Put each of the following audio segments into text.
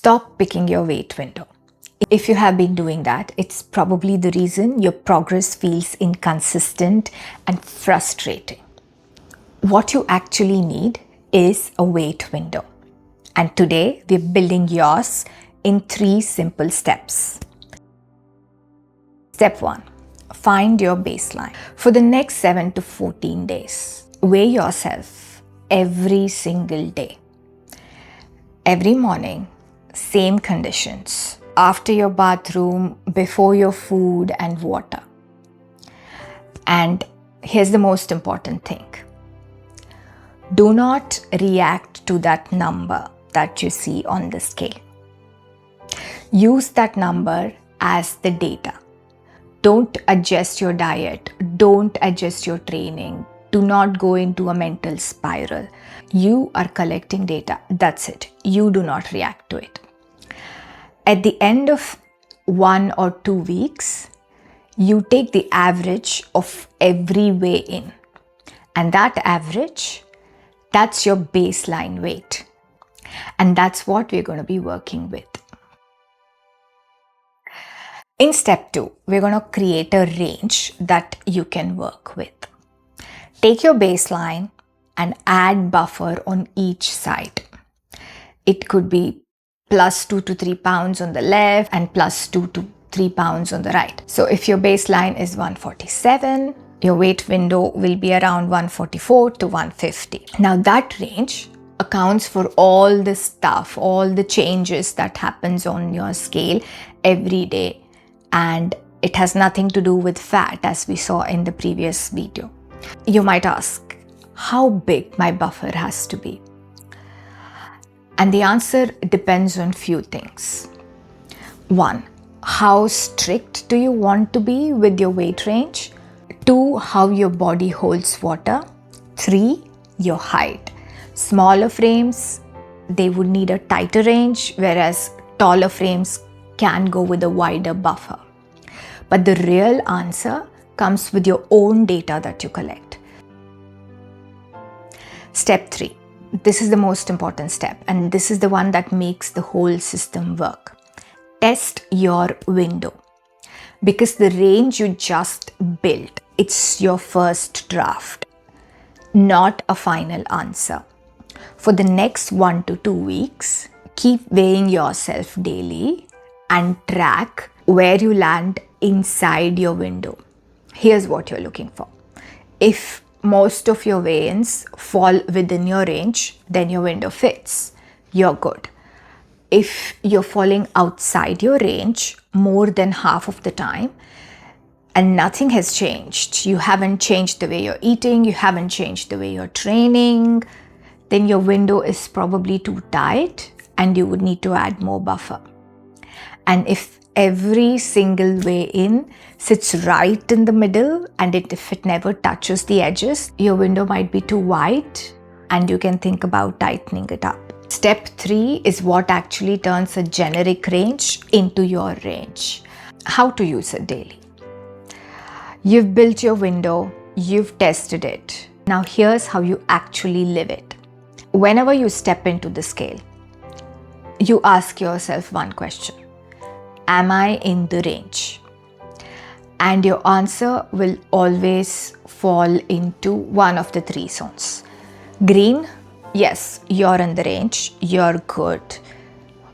Stop picking your weight window. If you have been doing that, it's probably the reason your progress feels inconsistent and frustrating. What you actually need is a weight window. And today we're building yours in 3 simple steps. Step 1. Find your baseline. For the next 7 to 14 days, weigh yourself every single day. Every morning, same conditions. After your bathroom, before your food and water. And here's the most important thing. Do not react to that number that you see on the scale. Use that number as the data. Don't adjust your diet. Don't adjust your training. Do not go into a mental spiral. You are collecting data. That's it. You do not react to it. At the end of 1 or 2 weeks, you take the average of every weigh-in. And that average, that's your baseline weight. And that's what we're going to be working with. In step 2, we're going to create a range that you can work with. Take your baseline and add buffer on each side. It could be plus 2 to 3 pounds on the left and plus 2 to 3 pounds on the right. So if your baseline is 147, your weight window will be around 144 to 150. Now that range accounts for all the stuff, all the changes that happens on your scale every day. And it has nothing to do with fat, as we saw in the previous video. You might ask, how big my buffer has to be? And the answer depends on few things. 1, how strict do you want to be with your weight range? 2, how your body holds water. 3, your height. Smaller frames, they would need a tighter range, whereas taller frames can go with a wider buffer. But the real answer comes with your own data that you collect. Step 3. This is the most important step, and this is the one that makes the whole system work. Test your window. Because the range you just built, it's your first draft, not a final answer. For the next 1 to 2 weeks, keep weighing yourself daily and track where you land inside your window. Here's what you're looking for. If most of your weigh-ins fall within your range, then your window fits. You're good. If you're falling outside your range more than half of the time and nothing has changed, you haven't changed the way you're eating, you haven't changed the way you're training, then your window is probably too tight and you would need to add more buffer. And if every single weigh-in sits right in the middle and if it never touches the edges, your window might be too wide and you can think about tightening it up. Step 3 is what actually turns a generic range into your range. How to use it daily. You've built your window, you've tested it. Now here's how you actually live it. Whenever you step into the scale, you ask yourself one question. Am I in the range? And your answer will always fall into one of the 3 zones. Green, yes, you're in the range, you're good.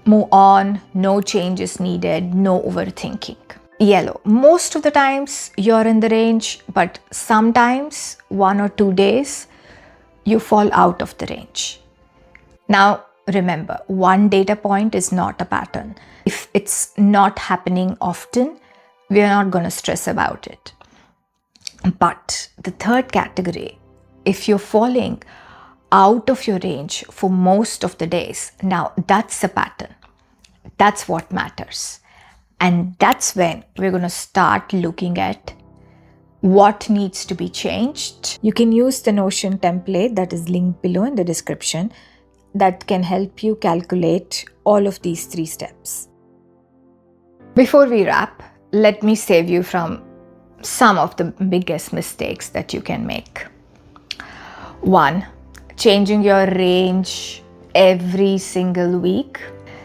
Move on, no changes needed, no overthinking. Yellow, most of the times you're in the range, but sometimes 1 or 2 days you fall out of the range. Now, remember, one data point is not a pattern. If it's not happening often, we are not going to stress about it. But the third category, if you're falling out of your range for most of the days, now that's a pattern. That's what matters. And that's when we're going to start looking at what needs to be changed. You can use the Notion template that is linked below in the description that can help you calculate all of these 3 steps. Before we wrap, let me save you from some of the biggest mistakes that you can make. 1, changing your range every single week.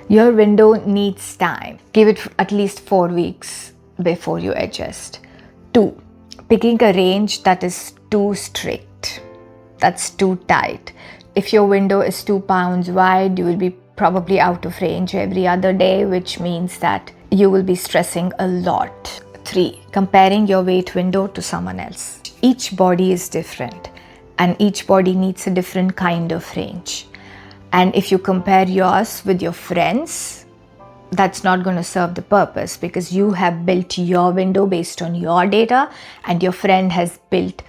Your window needs time. Give it at least 4 weeks before you adjust. 2. Picking a range that is too strict. That's too tight. If your window is 2 pounds wide, you will be probably out of range every other day, which means that you will be stressing a lot. 3. Comparing your weight window to someone else. Each body is different and each body needs a different kind of range. And if you compare yours with your friends, that's not going to serve the purpose, because you have built your window based on your data and your friend has built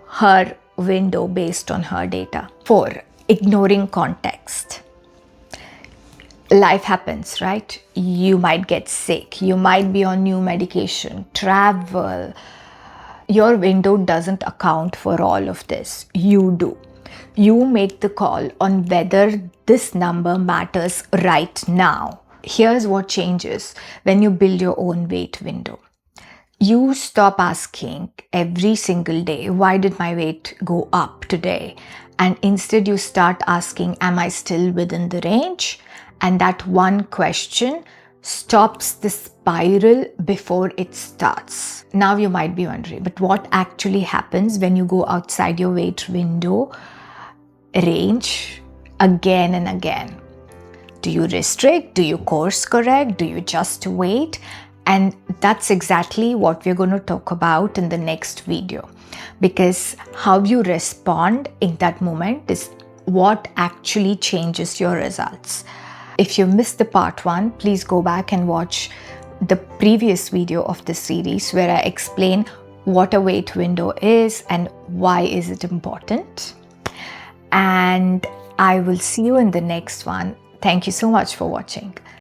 her window based on her data. 4. Ignoring context. Life happens, right? You might get sick, you might be on new medication, travel. Your window doesn't account for all of this. You do. You make the call on whether this number matters right now. Here's what changes when you build your own weight window. You stop asking every single day, why did my weight go up today? And instead you start asking, am I still within the range? And that one question stops the spiral before it starts. Now you might be wondering, but what actually happens when you go outside your weight window range again and again? Do you restrict? Do you course correct? Do you just wait? And that's exactly what we're going to talk about in the next video, because how you respond in that moment is what actually changes your results. If you missed the part 1, please go back and watch the previous video of this series where I explain what a weight window is and why is it important. And I will see you in the next one. Thank you so much for watching.